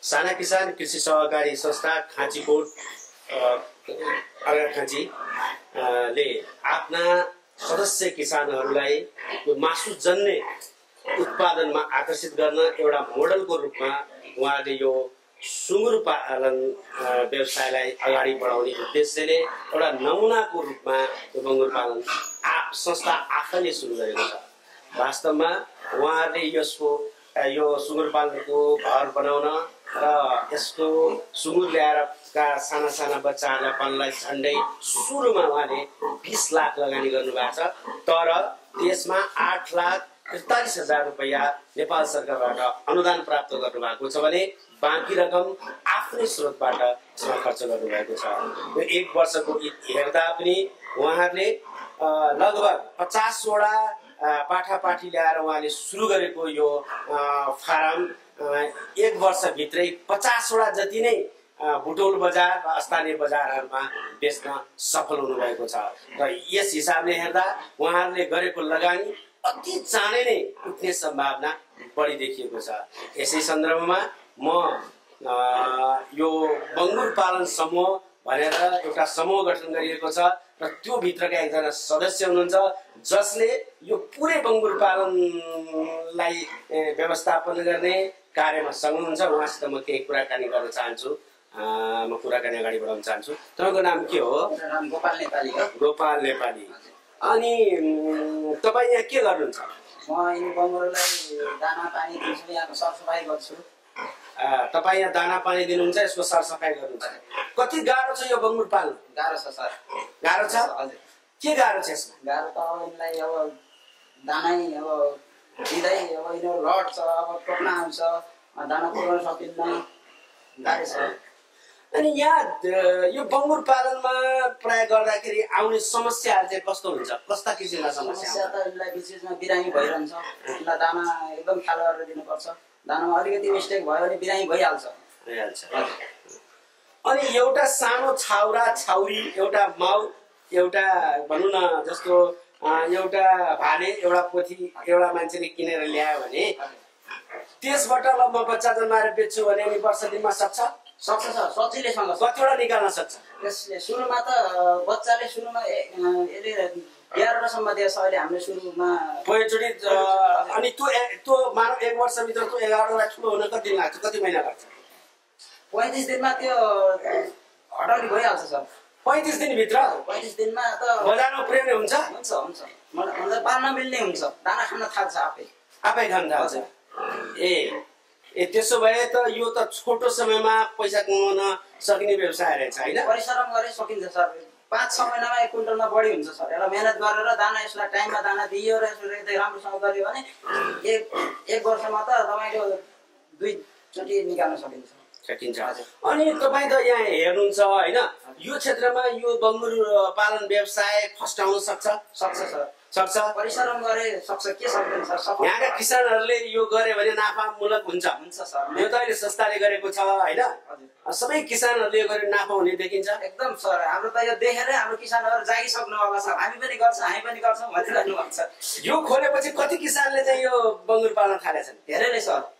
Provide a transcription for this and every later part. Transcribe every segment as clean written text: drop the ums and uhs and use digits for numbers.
साना किसान कृषि सहकारी संस्था खाँचीकोट अर्घाखाँची ले आफ्ना सदस्य किसानहरूलाई यो मासुजन्य उत्पादनमा आकर्षित गर्न एउटा मोडलको रूपमा उहाँले यो सुँगुर पालन व्यवसायलाई अगाडि बढाउने उद्देश्यले एउटा नमुनाको रूपमा यो बङ्गुर पालन संस्था आफैले सुरु गरेको छ। वास्तवमा उहाँहरूले यो सुँगुर पालनको घर बनाउन र यसको सुँगुर ल्याएर साना साना बच्चाहरूलाई पाल्नलाई झन्डै सुरुमा उहाँले 20 लाख लगानी गर्नुभएको छ। तर त्यसमा 8,43,000 रुपैयाँ नेपाल सरकारबाट अनुदान प्राप्त गर्नुभएको छ भने बाँकी रकम आफ्नै स्रोतबाट यसमा खर्च गर्नुभएको छ। यो 1 वर्षको हेर्दा पनि उहाँहरूले लगभग 50 वटा पाठापाठी ल्याएर उहाँले सुरु गरेको यो फारम 1 वर्षभित्रै 50 वटा जति नै बुटोल बजार र स्थानीय बजारहरूमा बेच्न सफल हुनुभएको छ। र यस हिसाबले हेर्दा उहाँहरूले गरेको लगानी अति चाँडै नै उठ्ने सम्भावना बढी देखिएको छ। यसै सन्दर्भमा म यो बङ्गुर पालन समूह भनेर एउटा समूह गठन गरिएको छ र त्यो भित्रका एकजना सदस्य हुनुहुन्छ जसले यो पुरै बङ्गुर पालनलाई व्यवस्थापन गर्ने कार्यमा संलग्न हुन्छ। उहाँसित म केही कुराकानी गर्न चाहन्छु। म कुराकानी अगाडि बढाउन चाहन्छु। तपाईँको नाम के हो? नाम गोपाल नेपाली हो। गोपाल नेपाली। अनि तपाईँ यहाँ के गर्नुहुन्छ? म यो बङ्गुरलाई दाना पानी दिन्छु, यहाँको सरसफाइ गर्छु। तपाईँ यहाँ दाना पानी दिनुहुन्छ, यसको सरसफाइ गर्नुहुन्छ। कति गाह्रो छ यो बङ्गुर पाल्न? गाह्रो छ सर। गाह्रो छ? हजुर। के गाह्रो छ यसमा? गाह्रो त अब यिनलाई अब दानै अब दिँदै अब यिनीहरू लड्छ, अब टोक्न आउँछ, दाना पुर्याउन सकिन्न, गाह्रो छ। अनि यहाँ यो बङ्गुर पालनमा प्राय गर्दाखेरि आउने समस्याहरू चाहिँ कस्तो हुन्छ? कस्ता किसिमका समस्या? त यिनलाई विशेषमा बिरामी भइरहन्छ। यिनलाई दाना एकदम ख्याल गरेर दिनुपर्छ। दानामा अलिकति मिस्टेक भयो भने बिरामी भइहाल्छ। अनि एउटा सानो छाउरा छाउरी, एउटा माउ, एउटा भनौँ न जस्तो एउटा भाले, एउटा पोथी एउटा मान्छेले किनेर ल्यायो भने त्यसबाट ल म बच्चा जन्माएर बेच्छु भने नि वर्ष दिनमा सक्छ? सक्छ सर, सजिलैसँग। कतिवटा निकाल्न सक्छ? यसले सुरुमा त बच्चाले सुरुमा यसले 11वटासम्म दिएछ अहिले हामीले सुरुमा पहिलोचोटि। अनि त्यो मानव 1 वर्षभित्र त्यो 11वटा ठुलो हुन कति दिन लाग्छ? कति महिना लाग्छ? 35 दिनमा त्यो हटाउने भइहाल्छ सर। 35 दिनभित्र? 35 दिनमा त बजारमा पुर्याउने हुन्छ? हुन्छ हुन्छ। मतलब पाल्न मिल्ने हुन्छ, दाना खान थाल्छ आफै खान थाल्छ। ए त्यसो भए त यो त छोटो समयमा पैसा कमाउन सकिने व्यवसाय रहेछ हैन? परिश्रम गरे सकिन्छ सर। 5-6 महिनामा 1 क्विन्टलमा बढी हुन्छ सर। एउटा मेहनत गरेर दाना यसलाई टाइममा दाना दियो र यसले राम्रोसँग गर्यो भने एक वर्षमा त तपाईँको 2 चोटि निकाल्न सकिन्छ। अनि तपाईँ त यहाँ हेर्नुहुन्छ हैन, यो क्षेत्रमा यो बङ्गुर पालन व्यवसाय फस्टाउन सक्छ? सक्छ सर, सक्छ। परिश्रम गरे सक्छ, के सक्दैन सर। यहाँका किसानहरूले यो गरे भने नाफामूलक हुन्छ? हुन्छ सर। यो त अहिले संस्थाले गरेको छ हैन? सबै किसानहरूले यो गरे नाफा हुने देखिन्छ? एकदम सर। हाम्रो त यो देखेरै हाम्रो किसानहरू जागिसक्नु होला सर। हामी पनि गर्छौँ, हामी पनि गर्छौँ भनिरहनु भएको छ। यो खोलेपछि कति किसानले चाहिँ यो बङ्गुर पाल्न थालेछन्? धेरै नै सर।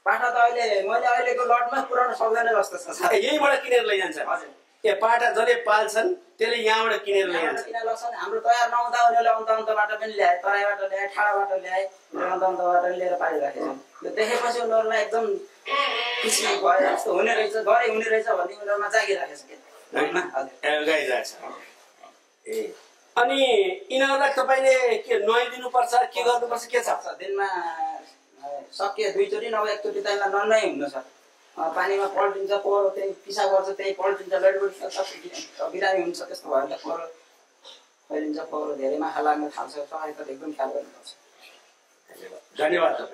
पाठा त अहिले मैले अहिलेको लटमा पुऱ्याउन सक्दैन जस्तो छ सर। यहीँबाट किनेर लैजान्छ? हजुर। ए पाठा जसले पाल्छन् त्यसले यहाँबाट किनेर लैजान्छ? हाम्रो तयार नहुँदा उनीहरूले अन्त पनि ल्याए, तराईबाट ल्याए, ठाडाबाट ल्याए, अन्तबाट लिएर पालिराखेको छ। यो देखेपछि उनीहरूलाई एकदम खुसी भयो, जस्तो हुने रहेछ, गरे हुने रहेछ भन्ने उनीहरूमा जागिराखेको छ। गइरहेछ। ए अनि यिनीहरूलाई तपाईँले के नुहाइदिनुपर्छ, के गर्नुपर्छ, के छ? दिनमा सकियो 2 चोटि नभए 1 चोटि त यसलाई नुहाइ हुन्न सर। पानीमा पल्टिन्छ, पोहोरो त्यही पिसाब गर्छ, त्यही पल्टिन्छ, लडबडी बिरामी हुन्छ। त्यस्तो भयो भने त पोहोरो फैलिन्छ, पोहोरो धेरै माखा लाग्न थाल्छ। सफाइ त एकदम ख्याल गर्नुपर्छ। धन्यवाद।